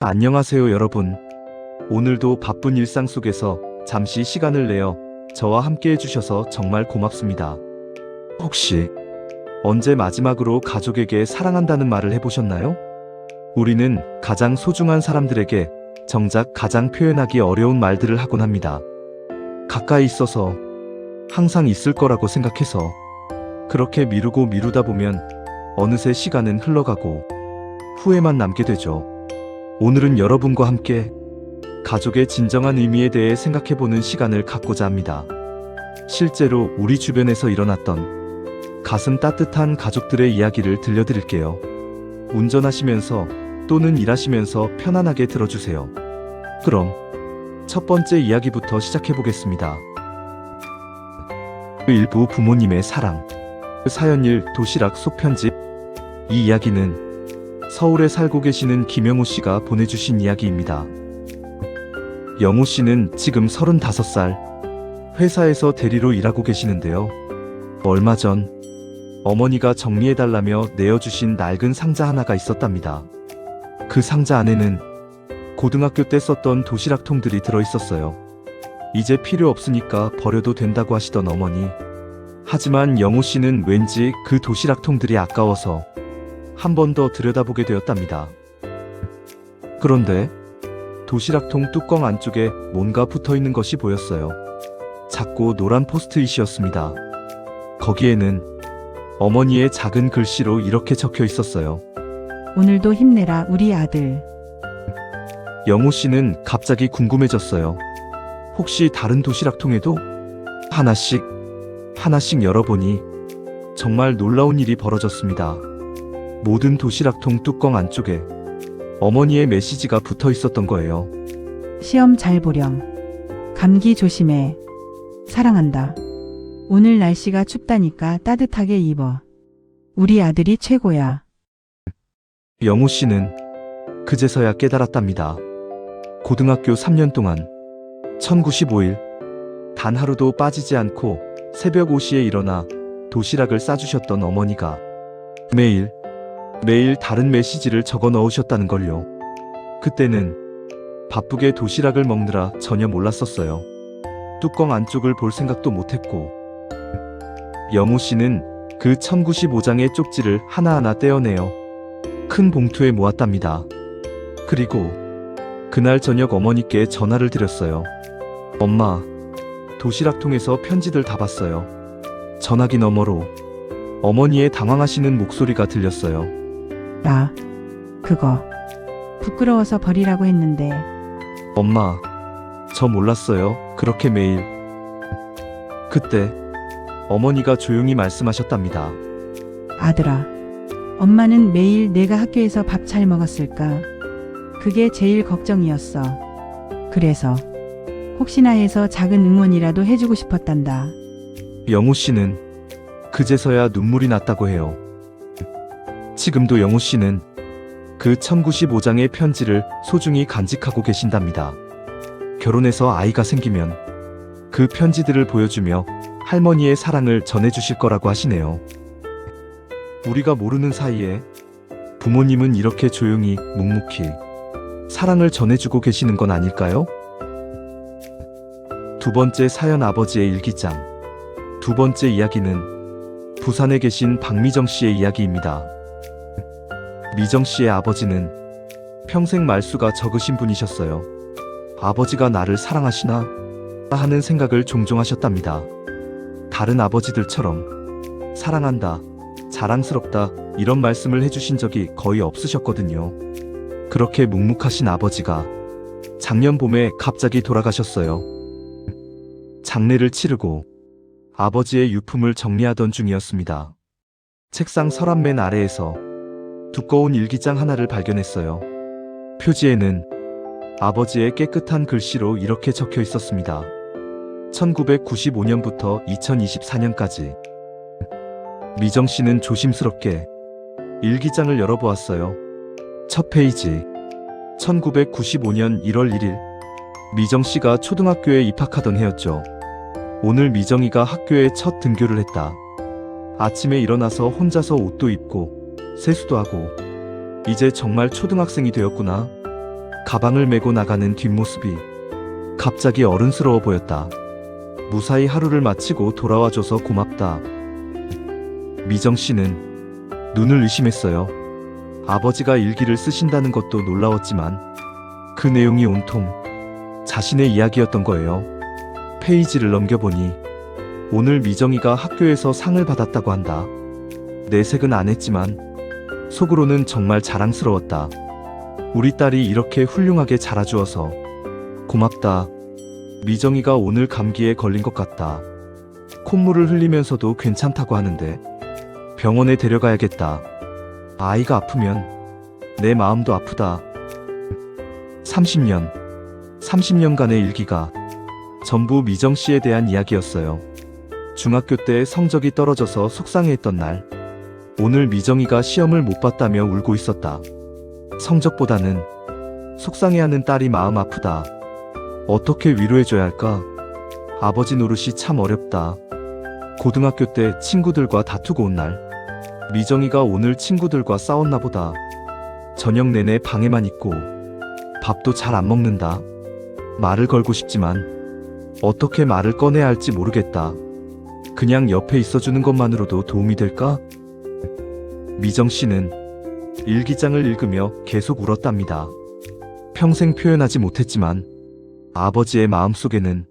안녕하세요, 여러분. 오늘도 바쁜 일상 속에서 잠시 시간을 내어 저와 함께 해주셔서 정말 고맙습니다. 혹시 언제 마지막으로 가족에게 사랑한다는 말을 해보셨나요? 우리는 가장 소중한 사람들에게 정작 가장 표현하기 어려운 말들을 하곤 합니다. 가까이 있어서 항상 있을 거라고 생각해서 그렇게 미루고 미루다 보면 어느새 시간은 흘러가고 후회만 남게 되죠. 오늘은 여러분과 함께 가족의 진정한 의미에 대해 생각해보는 시간을 갖고자 합니다. 실제로 우리 주변에서 일어났던 가슴 따뜻한 가족들의 이야기를 들려드릴게요. 운전하시면서 또는 일하시면서 편안하게 들어주세요. 그럼 첫 번째 이야기부터 시작해보겠습니다. 일부 부모님의 사랑. 사연 1 도시락 속 편집. 이 이야기는 서울에 살고 계시는 김영우 씨가 보내주신 이야기입니다. 영우 씨는 지금 35살, 회사에서 대리로 일하고 계시는데요. 얼마 전 어머니가 정리해달라며 내어주신 낡은 상자 하나가 있었답니다. 그 상자 안에는 고등학교 때 썼던 도시락통들이 들어있었어요. 이제 필요 없으니까 버려도 된다고 하시던 어머니. 하지만 영우 씨는 왠지 그 도시락통들이 아까워서 한 번 더 들여다보게 되었답니다. 그런데 도시락통 뚜껑 안쪽에 뭔가 붙어있는 것이 보였어요. 작고 노란 포스트잇이었습니다. 거기에는 어머니의 작은 글씨로 이렇게 적혀 있었어요. 오늘도 힘내라 우리 아들. 영우 씨는 갑자기 궁금해졌어요. 혹시 다른 도시락통에도 하나씩 열어보니 정말 놀라운 일이 벌어졌습니다. 모든 도시락통 뚜껑 안쪽에 어머니의 메시지가 붙어 있었던 거예요. 시험 잘 보렴. 감기 조심해. 사랑한다. 오늘 날씨가 춥다니까 따뜻하게 입어. 우리 아들이 최고야. 영우 씨는 그제서야 깨달았답니다. 고등학교 3년 동안 1095일 단 하루도 빠지지 않고 새벽 5시에 일어나 도시락을 싸주셨던 어머니가 매일 다른 메시지를 적어 넣으셨다는 걸요. 그때는 바쁘게 도시락을 먹느라 전혀 몰랐었어요. 뚜껑 안쪽을 볼 생각도 못했고 영우 씨는 그 1095장의 쪽지를 하나하나 떼어내어 큰 봉투에 모았답니다. 그리고 그날 저녁 어머니께 전화를 드렸어요. 엄마, 도시락통에서 편지들 다 봤어요. 전화기 너머로 어머니의 당황하시는 목소리가 들렸어요. 나 그거 부끄러워서 버리라고 했는데. 엄마, 저 몰랐어요. 그렇게 매일. 그때 어머니가 조용히 말씀하셨답니다. 아들아, 엄마는 매일 내가 학교에서 밥 잘 먹었을까? 그게 제일 걱정이었어. 그래서 혹시나 해서 작은 응원이라도 해주고 싶었단다. 영우 씨는 그제서야 눈물이 났다고 해요. 지금도 영우 씨는 그 1095장의 편지를 소중히 간직하고 계신답니다. 결혼해서 아이가 생기면 그 편지들을 보여주며 할머니의 사랑을 전해주실 거라고 하시네요. 우리가 모르는 사이에 부모님은 이렇게 조용히 묵묵히 사랑을 전해주고 계시는 건 아닐까요? 두 번째 사연 아버지의 일기장. 두 번째 이야기는 부산에 계신 박미정 씨의 이야기입니다. 미정 씨의 아버지는 평생 말수가 적으신 분이셨어요. 아버지가 나를 사랑하시나 하는 생각을 종종 하셨답니다. 다른 아버지들처럼 사랑한다, 자랑스럽다 이런 말씀을 해주신 적이 거의 없으셨거든요. 그렇게 묵묵하신 아버지가 작년 봄에 갑자기 돌아가셨어요. 장례를 치르고 아버지의 유품을 정리하던 중이었습니다. 책상 서랍맨 아래에서 두꺼운 일기장 하나를 발견했어요. 표지에는 아버지의 깨끗한 글씨로 이렇게 적혀 있었습니다. 1995년부터 2024년까지. 미정 씨는 조심스럽게 일기장을 열어보았어요. 첫 페이지. 1995년 1월 1일. 미정 씨가 초등학교에 입학하던 해였죠. 오늘 미정이가 학교에 첫 등교를 했다. 아침에 일어나서 혼자서 옷도 입고 세수도 하고 이제 정말 초등학생이 되었구나. 가방을 메고 나가는 뒷모습이 갑자기 어른스러워 보였다. 무사히 하루를 마치고 돌아와줘서 고맙다. 미정 씨는 눈을 의심했어요. 아버지가 일기를 쓰신다는 것도 놀라웠지만 그 내용이 온통 자신의 이야기였던 거예요. 페이지를 넘겨보니 오늘 미정이가 학교에서 상을 받았다고 한다. 내색은 안 했지만 속으로는 정말 자랑스러웠다. 우리 딸이 이렇게 훌륭하게 자라주어서 고맙다. 미정이가 오늘 감기에 걸린 것 같다. 콧물을 흘리면서도 괜찮다고 하는데 병원에 데려가야겠다. 아이가 아프면 내 마음도 아프다. 30년간의 일기가 전부 미정 씨에 대한 이야기였어요. 중학교 때 성적이 떨어져서 속상해했던 날, 오늘 미정이가 시험을 못 봤다며 울고 있었다. 성적보다는 속상해하는 딸이 마음 아프다. 어떻게 위로해줘야 할까? 아버지 노릇이 참 어렵다. 고등학교 때 친구들과 다투고 온 날, 미정이가 오늘 친구들과 싸웠나 보다. 저녁 내내 방에만 있고 밥도 잘 안 먹는다. 말을 걸고 싶지만 어떻게 말을 꺼내야 할지 모르겠다. 그냥 옆에 있어주는 것만으로도 도움이 될까? 미정 씨는 일기장을 읽으며 계속 울었답니다. 평생 표현하지 못했지만 아버지의 마음속에는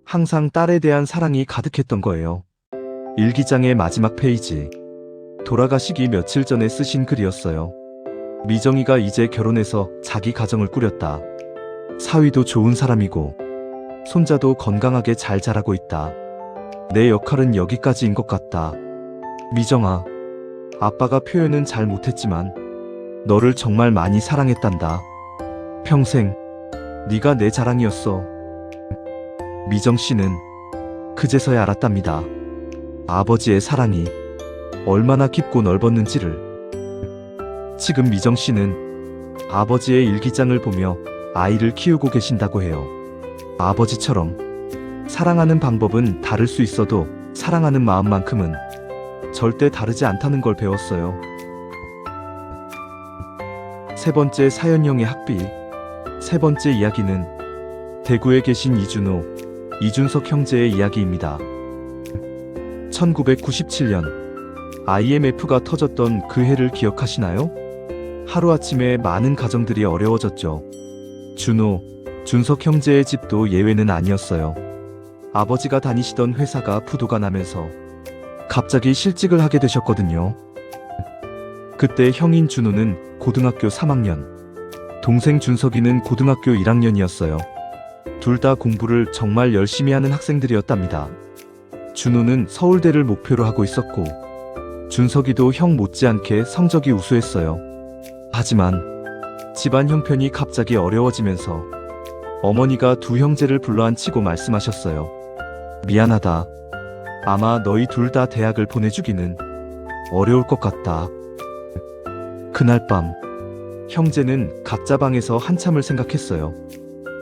항상 딸에 대한 사랑이 가득했던 거예요. 일기장의 마지막 페이지. 돌아가시기 며칠 전에 쓰신 글이었어요. 미정이가 이제 결혼해서 자기 가정을 꾸렸다. 사위도 좋은 사람이고 손자도 건강하게 잘 자라고 있다. 내 역할은 여기까지인 것 같다. 미정아, 아빠가 표현은 잘 못했지만 너를 정말 많이 사랑했단다. 평생 네가 내 자랑이었어. 미정 씨는 그제서야 알았답니다. 아버지의 사랑이 얼마나 깊고 넓었는지를. 지금 미정 씨는 아버지의 일기장을 보며 아이를 키우고 계신다고 해요. 아버지처럼 사랑하는 방법은 다를 수 있어도 사랑하는 마음만큼은 절대 다르지 않다는 걸 배웠어요. 세 번째 사연형의 학비. 세 번째 이야기는 대구에 계신 이준호, 이준석 형제의 이야기입니다. 1997년 IMF가 터졌던 그 해를 기억하시나요? 하루아침에 많은 가정들이 어려워졌죠. 준호, 준석 형제의 집도 예외는 아니었어요. 아버지가 다니시던 회사가 부도가 나면서 갑자기 실직을 하게 되셨거든요. 그때 형인 준호는 고등학교 3학년, 동생 준석이는 고등학교 1학년이었어요. 둘 다 공부를 정말 열심히 하는 학생들이었답니다. 준호는 서울대를 목표로 하고 있었고 준석이도 형 못지않게 성적이 우수했어요. 하지만 집안 형편이 갑자기 어려워지면서 어머니가 두 형제를 불러앉히고 말씀하셨어요. 미안하다. 아마 너희 둘 다 대학을 보내주기는 어려울 것 같다. 그날 밤 형제는 각자 방에서 한참을 생각했어요.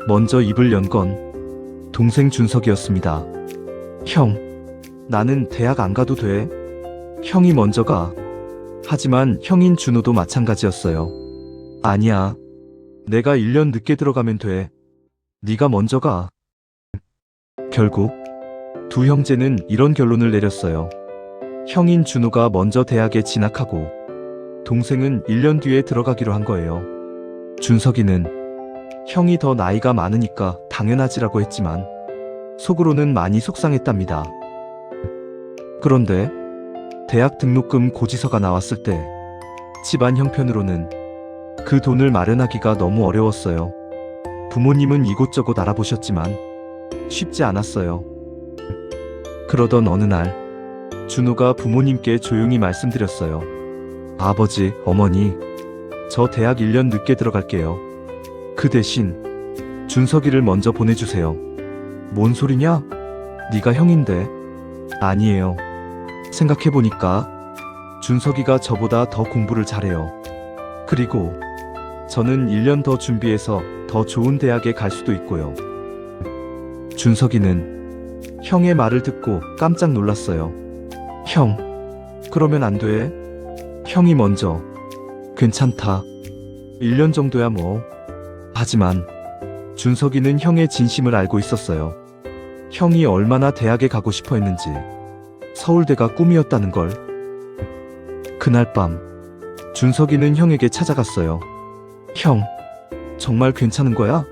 먼저 입을 연 건 동생 준석이었습니다. 형, 나는 대학 안 가도 돼. 형이 먼저 가. 하지만 형인 준호도 마찬가지였어요. 아니야. 내가 1년 늦게 들어가면 돼. 네가 먼저 가. 결국 두 형제는 이런 결론을 내렸어요. 형인 준호가 먼저 대학에 진학하고 동생은 1년 뒤에 들어가기로 한 거예요. 준석이는 형이 더 나이가 많으니까 당연하지라고 했지만 속으로는 많이 속상했답니다. 그런데 대학 등록금 고지서가 나왔을 때 집안 형편으로는 그 돈을 마련하기가 너무 어려웠어요. 부모님은 이곳저곳 알아보셨지만 쉽지 않았어요. 그러던 어느 날 준호가 부모님께 조용히 말씀드렸어요. 아버지, 어머니, 저 대학 1년 늦게 들어갈게요. 그 대신 준석이를 먼저 보내주세요. 뭔 소리냐? 네가 형인데. 아니에요. 생각해보니까 준석이가 저보다 더 공부를 잘해요. 그리고 저는 1년 더 준비해서 더 좋은 대학에 갈 수도 있고요. 준석이는 형의 말을 듣고 깜짝 놀랐어요. 형, 그러면 안 돼. 형이 먼저. 괜찮다. 1년 정도야 뭐. 하지만 준석이는 형의 진심을 알고 있었어요. 형이 얼마나 대학에 가고 싶어 했는지, 서울대가 꿈이었다는 걸. 그날 밤, 준석이는 형에게 찾아갔어요. 형, 정말 괜찮은 거야?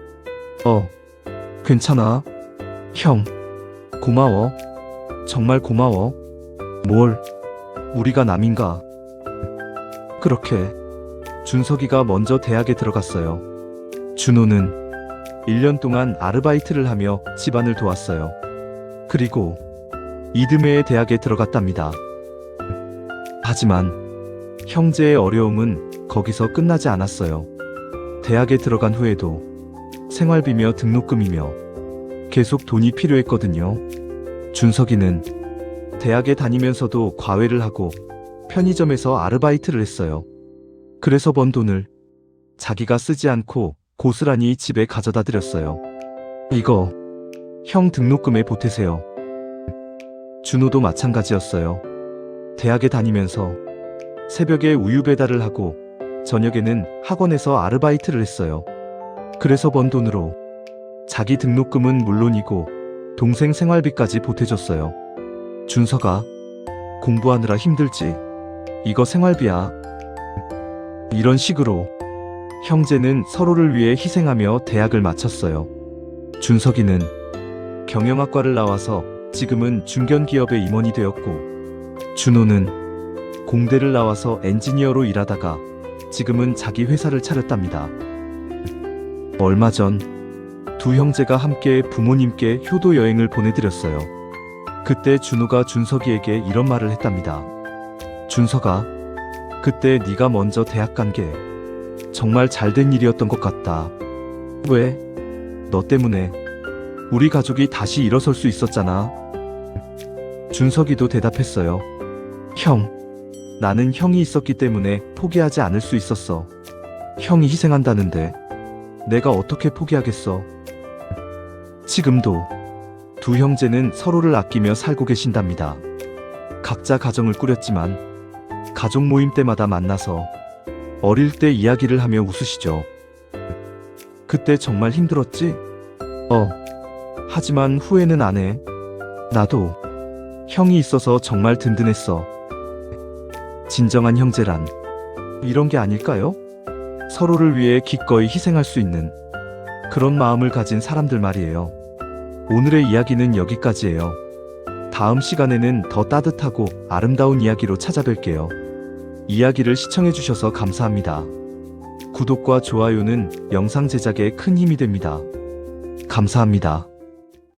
괜찮아. 형, 고마워. 정말 고마워. 뭘, 우리가 남인가? 그렇게 준석이가 먼저 대학에 들어갔어요. 준호는 1년 동안 아르바이트를 하며 집안을 도왔어요. 그리고 이듬해에 대학에 들어갔답니다. 하지만 형제의 어려움은 거기서 끝나지 않았어요. 대학에 들어간 후에도 생활비며 등록금이며 계속 돈이 필요했거든요. 준석이는 대학에 다니면서도 과외를 하고 편의점에서 아르바이트를 했어요. 그래서 번 돈을 자기가 쓰지 않고 고스란히 집에 가져다 드렸어요. 이거 형 등록금에 보태세요. 준호도 마찬가지였어요. 대학에 다니면서 새벽에 우유 배달을 하고 저녁에는 학원에서 아르바이트를 했어요. 그래서 번 돈으로 자기 등록금은 물론이고 동생 생활비까지 보태줬어요. 준서가 공부하느라 힘들지. 이거 생활비야. 이런 식으로 형제는 서로를 위해 희생하며 대학을 마쳤어요. 준석이는 경영학과를 나와서 지금은 중견기업의 임원이 되었고, 준호는 공대를 나와서 엔지니어로 일하다가 지금은 자기 회사를 차렸답니다. 얼마 전 두 형제가 함께 부모님께 효도 여행을 보내드렸어요. 그때 준호가 준석이에게 이런 말을 했답니다. 준석아, 그때 네가 먼저 대학 간 게 정말 잘된 일이었던 것 같다. 왜? 너 때문에 우리 가족이 다시 일어설 수 있었잖아. 준석이도 대답했어요. 형, 나는 형이 있었기 때문에 포기하지 않을 수 있었어. 형이 희생한다는데 내가 어떻게 포기하겠어. 지금도 두 형제는 서로를 아끼며 살고 계신답니다. 각자 가정을 꾸렸지만 가족 모임 때마다 만나서 어릴 때 이야기를 하며 웃으시죠. 그때 정말 힘들었지? 하지만 후회는 안 해. 나도 형이 있어서 정말 든든했어. 진정한 형제란 이런 게 아닐까요? 서로를 위해 기꺼이 희생할 수 있는 그런 마음을 가진 사람들 말이에요. 오늘의 이야기는 여기까지예요. 다음 시간에는 더 따뜻하고 아름다운 이야기로 찾아뵐게요. 이야기를 시청해주셔서 감사합니다. 구독과 좋아요는 영상 제작에 큰 힘이 됩니다. 감사합니다.